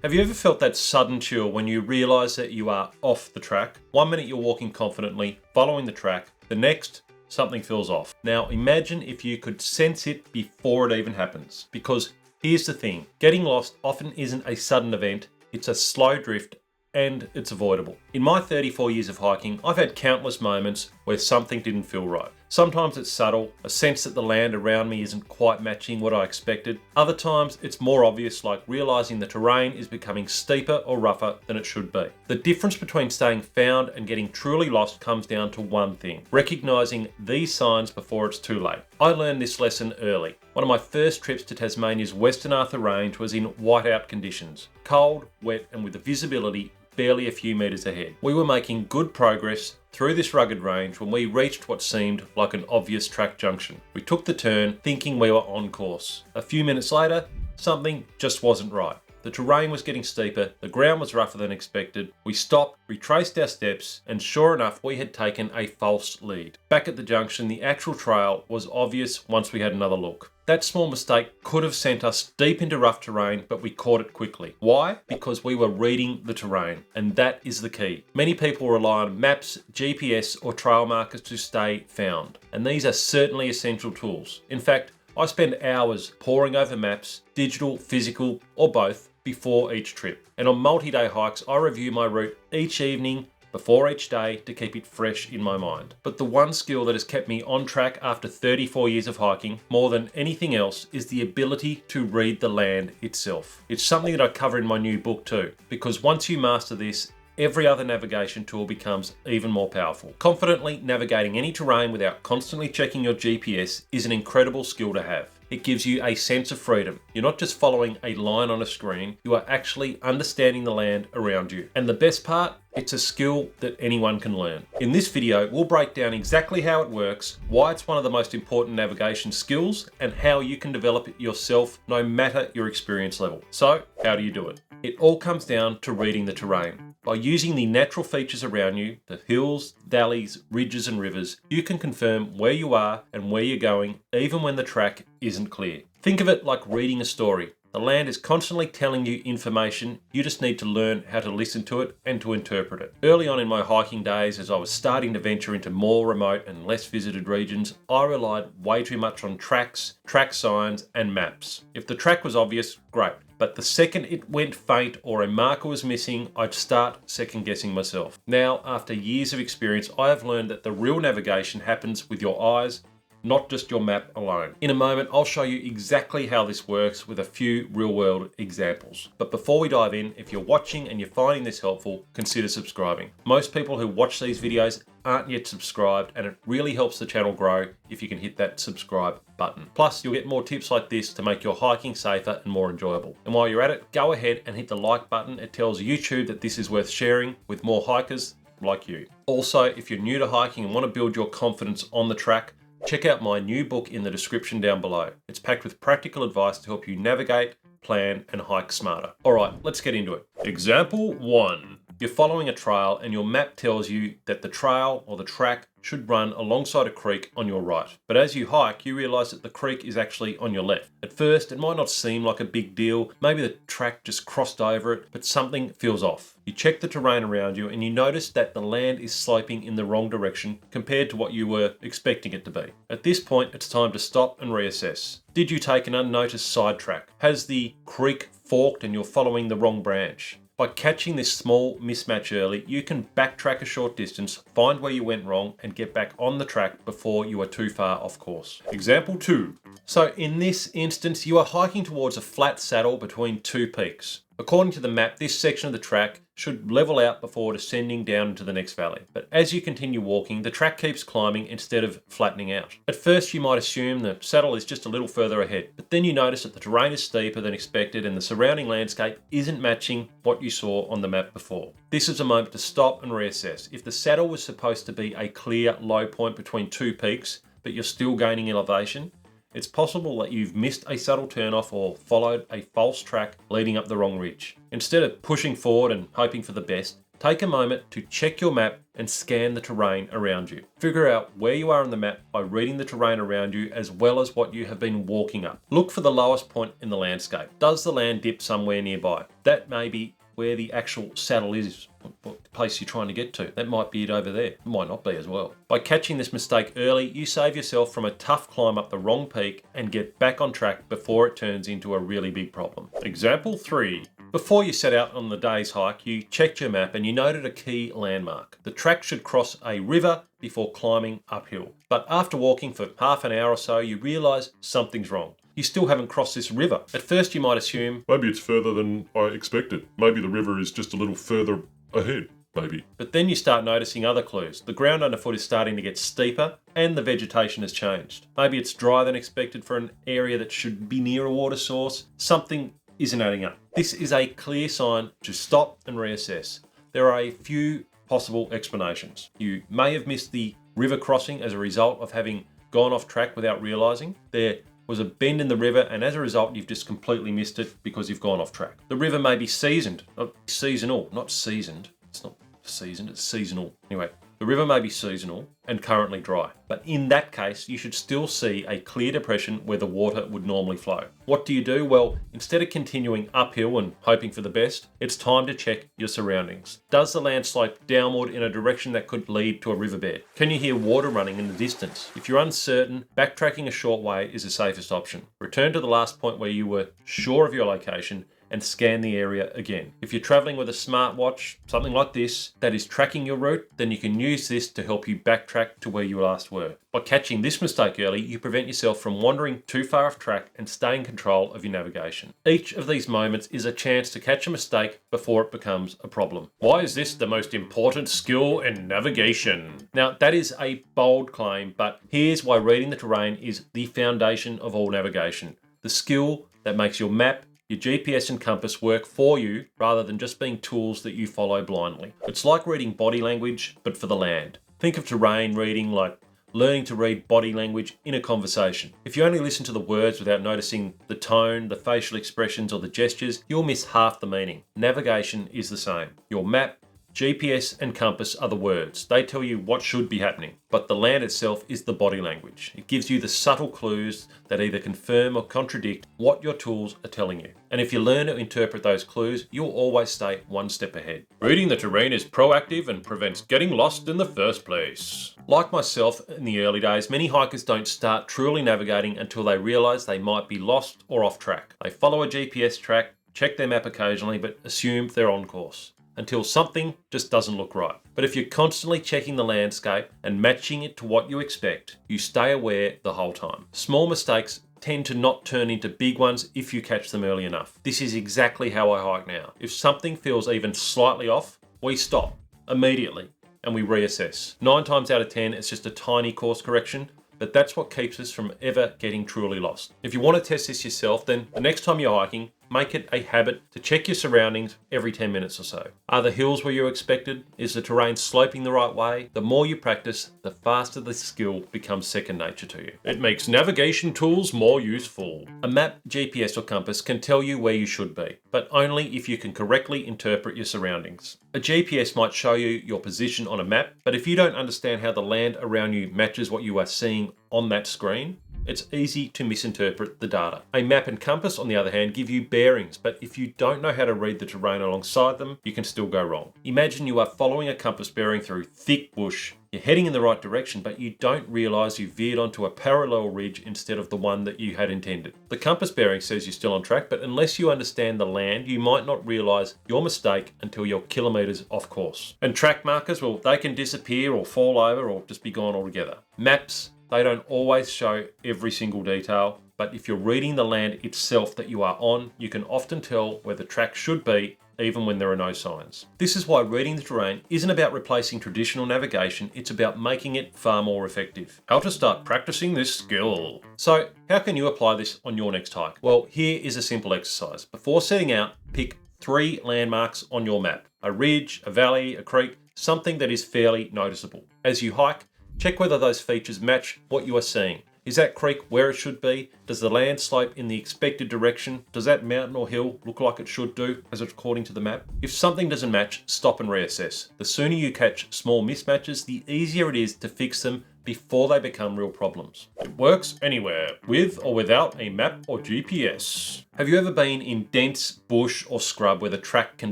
Have you ever felt that sudden chill when you realise that you are off the track? 1 minute you're walking confidently, following the track, the next, something feels off. Now imagine if you could sense it before it even happens. Because here's the thing, getting lost often isn't a sudden event, it's a slow drift and it's avoidable. In my 34 years of hiking, I've had countless moments where something didn't feel right. Sometimes it's subtle, a sense that the land around me isn't quite matching what I expected. Other times it's more obvious, like realizing the terrain is becoming steeper or rougher than it should be. The difference between staying found and getting truly lost comes down to one thing: recognizing these signs before it's too late. I learned this lesson early. One of my first trips to Tasmania's Western Arthur Range was in whiteout conditions. Cold, wet, and with the visibility barely a few metres ahead. We were making good progress through this rugged range when we reached what seemed like an obvious track junction. We took the turn thinking we were on course. A few minutes later, something just wasn't right. The terrain was getting steeper, the ground was rougher than expected. We stopped, retraced our steps, and sure enough, we had taken a false lead. Back at the junction, the actual trail was obvious once we had another look. That small mistake could have sent us deep into rough terrain, but we caught it quickly. Why? Because we were reading the terrain, and that is the key. Many people rely on maps, GPS, or trail markers to stay found, and these are certainly essential tools. In fact, I spend hours poring over maps, digital, physical, or both, before each trip. And on multi-day hikes, I review my route each evening before each day to keep it fresh in my mind. But the one skill that has kept me on track after 34 years of hiking, more than anything else, is the ability to read the land itself. It's something that I cover in my new book too, because once you master this, every other navigation tool becomes even more powerful. Confidently navigating any terrain without constantly checking your GPS is an incredible skill to have. It gives you a sense of freedom. You're not just following a line on a screen, you are actually understanding the land around you. And the best part, it's a skill that anyone can learn. In this video, we'll break down exactly how it works, why it's one of the most important navigation skills, and how you can develop it yourself no matter your experience level. So, how do you do it? It all comes down to reading the terrain. By using the natural features around you, the hills, valleys, ridges and rivers, you can confirm where you are and where you're going, even when the track isn't clear. Think of it like reading a story. The land is constantly telling you information, you just need to learn how to listen to it and to interpret it. Early on in my hiking days, as I was starting to venture into more remote and less visited regions, I relied way too much on tracks, track signs and maps. If the track was obvious, great. But the second it went faint or a marker was missing, I'd start second guessing myself. Now, after years of experience, I have learned that the real navigation happens with your eyes, not just your map alone. In a moment, I'll show you exactly how this works with a few real-world examples. But before we dive in, if you're watching and you're finding this helpful, consider subscribing. Most people who watch these videos aren't yet subscribed, and it really helps the channel grow if you can hit that subscribe button. Plus, you'll get more tips like this to make your hiking safer and more enjoyable. And while you're at it, go ahead and hit the like button. It tells YouTube that this is worth sharing with more hikers like you. Also, if you're new to hiking and want to build your confidence on the track, check out my new book in the description down below. It's packed with practical advice to help you navigate, plan, and hike smarter. All right, let's get into it. Example 1. You're following a trail and your map tells you that the trail or the track should run alongside a creek on your right. But as you hike, you realize that the creek is actually on your left. At first, it might not seem like a big deal. Maybe the track just crossed over it, but something feels off. You check the terrain around you and you notice that the land is sloping in the wrong direction compared to what you were expecting it to be. At this point, it's time to stop and reassess. Did you take an unnoticed sidetrack? Has the creek forked and you're following the wrong branch? By catching this small mismatch early, you can backtrack a short distance, find where you went wrong, and get back on the track before you are too far off course. Example 2. So in this instance, you are hiking towards a flat saddle between two peaks. According to the map, this section of the track should level out before descending down into the next valley. But as you continue walking, the track keeps climbing instead of flattening out. At first, you might assume the saddle is just a little further ahead, but then you notice that the terrain is steeper than expected and the surrounding landscape isn't matching what you saw on the map before. This is a moment to stop and reassess. If the saddle was supposed to be a clear low point between two peaks, but you're still gaining elevation, it's possible that you've missed a subtle turnoff or followed a false track leading up the wrong ridge. Instead of pushing forward and hoping for the best, Take a moment to check your map and scan the terrain around you. Figure out where you are on the map by reading the terrain around you as well as what you have been walking up. Look for the lowest point in the landscape. Does the land dip somewhere nearby? That may be where the actual saddle is, what place you're trying to get to. That might be it over there. It might not be as well. By catching this mistake early, you save yourself from a tough climb up the wrong peak and get back on track before it turns into a really big problem. Example 3. Before you set out on the day's hike, you checked your map and you noted a key landmark. The track should cross a river before climbing uphill. But after walking for half an hour or so, you realise something's wrong. You still haven't crossed this river. At first you might assume, maybe it's further than I expected. Maybe the river is just a little further ahead, maybe. But then you start noticing other clues. The ground underfoot is starting to get steeper and the vegetation has changed. Maybe it's drier than expected for an area that should be near a water source. Something isn't adding up. This is a clear sign to stop and reassess. There are a few possible explanations. You may have missed the river crossing as a result of having gone off track without realising. There was a bend in the river and as a result you've just completely missed it because you've gone off track. The river may be seasoned, not seasonal, not seasoned. It's not seasoned, it's seasonal. Anyway, the river may be seasonal and currently dry, but in that case you should still see a clear depression where the water would normally flow. What do you do? Well, instead of continuing uphill and hoping for the best, it's time to check your surroundings. Does the land slope downward in a direction that could lead to a riverbed? Can you hear water running in the distance? If you're uncertain, backtracking a short way is the safest option. Return to the last point where you were sure of your location and scan the area again. If you're traveling with a smartwatch, something like this, that is tracking your route, then you can use this to help you backtrack to where you last were. By catching this mistake early, you prevent yourself from wandering too far off track and stay in control of your navigation. Each of these moments is a chance to catch a mistake before it becomes a problem. Why is this the most important skill in navigation? Now, that is a bold claim, but here's why reading the terrain is the foundation of all navigation. The skill that makes your map, your GPS and compass work for you rather than just being tools that you follow blindly. It's like reading body language, but for the land. Think of terrain reading like learning to read body language in a conversation. If you only listen to the words without noticing the tone, the facial expressions, or the gestures, you'll miss half the meaning. Navigation is the same. Your map, GPS and compass are the words. They tell you what should be happening, but the land itself is the body language. It gives you the subtle clues that either confirm or contradict what your tools are telling you. And if you learn to interpret those clues, you'll always stay one step ahead. Reading the terrain is proactive and prevents getting lost in the first place. Like myself in the early days, many hikers don't start truly navigating until they realise they might be lost or off track. They follow a GPS track, check their map occasionally, but assume they're on course until something just doesn't look right. But if you're constantly checking the landscape and matching it to what you expect, you stay aware the whole time. Small mistakes tend to not turn into big ones if you catch them early enough. This is exactly how I hike now. If something feels even slightly off, we stop immediately and we reassess. 9 times out of 10, it's just a tiny course correction, but that's what keeps us from ever getting truly lost. If you want to test this yourself, then the next time you're hiking, make it a habit to check your surroundings every 10 minutes or so. Are the hills where you expected? Is the terrain sloping the right way? The more you practice, the faster the skill becomes second nature to you. It makes navigation tools more useful. A map, GPS or compass can tell you where you should be, but only if you can correctly interpret your surroundings. A GPS might show you your position on a map, but if you don't understand how the land around you matches what you are seeing on that screen, it's easy to misinterpret the data. A map and compass, on the other hand, give you bearings, but if you don't know how to read the terrain alongside them, you can still go wrong. Imagine you are following a compass bearing through thick bush. You're heading in the right direction, but you don't realise you veered onto a parallel ridge instead of the one that you had intended. The compass bearing says you're still on track, but unless you understand the land, you might not realise your mistake until you're kilometres off course. And track markers, well, they can disappear or fall over or just be gone altogether. Maps, they don't always show every single detail, but if you're reading the land itself that you are on, you can often tell where the track should be, even when there are no signs. This is why reading the terrain isn't about replacing traditional navigation, it's about making it far more effective. How to start practicing this skill. So, how can you apply this on your next hike? Well, here is a simple exercise. Before setting out, pick 3 landmarks on your map. A ridge, a valley, a creek, something that is fairly noticeable. As you hike, check whether those features match what you are seeing. Is that creek where it should be? Does the land slope in the expected direction? Does that mountain or hill look like it should do, as according to the map? If something doesn't match, stop and reassess. The sooner you catch small mismatches, the easier it is to fix them before they become real problems. It works anywhere, with or without a map or GPS. Have you ever been in dense bush or scrub where the track can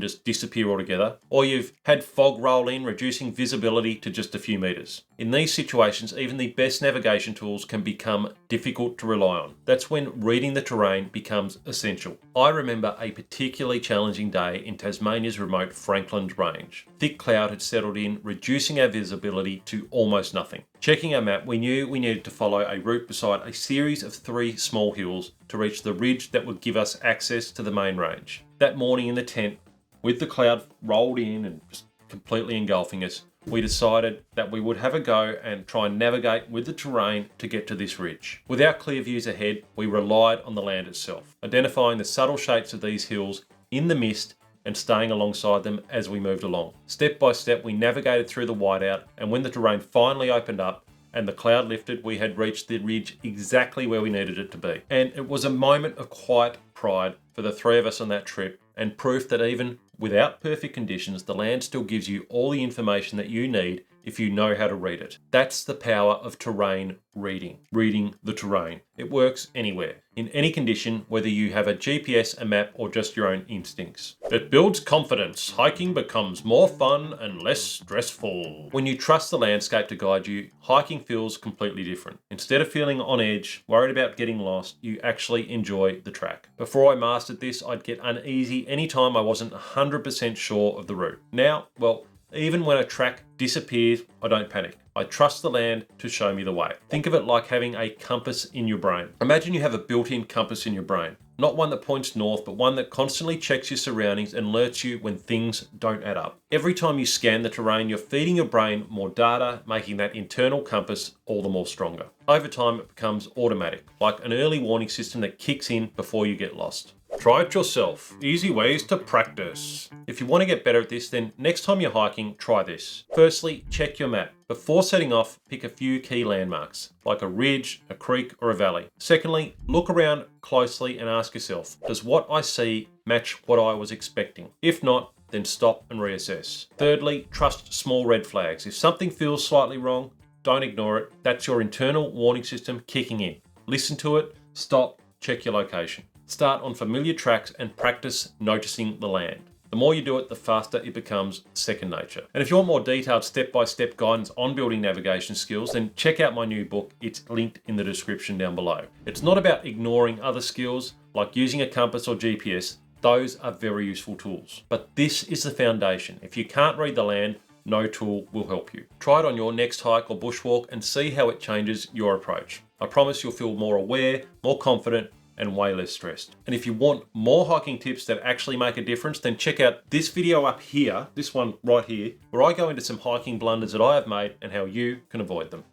just disappear altogether? Or you've had fog roll in, reducing visibility to just a few meters? In these situations, even the best navigation tools can become difficult to rely on. That's when reading the terrain becomes essential. I remember a particularly challenging day in Tasmania's remote Frankland Range. Thick cloud had settled in, reducing our visibility to almost nothing. Checking our map, we knew we needed to follow a route beside a series of 3 small hills to reach the ridge that would give us access to the main range. That morning in the tent, with the cloud rolled in and just completely engulfing us, we decided that we would have a go and try and navigate with the terrain to get to this ridge. Without clear views ahead, we relied on the land itself, identifying the subtle shapes of these hills in the mist and staying alongside them as we moved along. Step by step, we navigated through the whiteout, and when the terrain finally opened up and the cloud lifted, we had reached the ridge exactly where we needed it to be. And it was a moment of quiet pride for the 3 of us on that trip, and proof that even without perfect conditions, the land still gives you all the information that you need if you know how to read it. That's the power of terrain reading the terrain. It works anywhere, in any condition, whether you have a GPS, a map, or just your own instincts. It builds confidence. Hiking becomes more fun and less stressful. When you trust the landscape to guide you, hiking feels completely different. Instead of feeling on edge, worried about getting lost, you actually enjoy the track. Before I mastered this, I'd get uneasy anytime I wasn't 100% sure of the route. Now, well, even when a track disappears, I don't panic. I trust the land to show me the way. Think of it like having a compass in your brain. Imagine you have a built-in compass in your brain. Not one that points north, but one that constantly checks your surroundings and alerts you when things don't add up. Every time you scan the terrain, you're feeding your brain more data, making that internal compass all the more stronger. Over time, it becomes automatic, like an early warning system that kicks in before you get lost. Try it yourself. Easy ways to practice. If you want to get better at this, then next time you're hiking, try this. Firstly, check your map. Before setting off, pick a few key landmarks, like a ridge, a creek, or a valley. Secondly, look around closely and ask yourself, does what I see match what I was expecting? If not, then stop and reassess. Thirdly, trust small red flags. If something feels slightly wrong, don't ignore it. That's your internal warning system kicking in. Listen to it, stop, check your location. Start on familiar tracks and practice noticing the land. The more you do it, the faster it becomes second nature. And if you want more detailed step-by-step guidance on building navigation skills, then check out my new book. It's linked in the description down below. It's not about ignoring other skills like using a compass or GPS. Those are very useful tools. But this is the foundation. If you can't read the land, no tool will help you. Try it on your next hike or bushwalk and see how it changes your approach. I promise you'll feel more aware, more confident, and way less stressed. And if you want more hiking tips that actually make a difference, then check out this video up here, this one right here, where I go into some hiking blunders that I have made and how you can avoid them.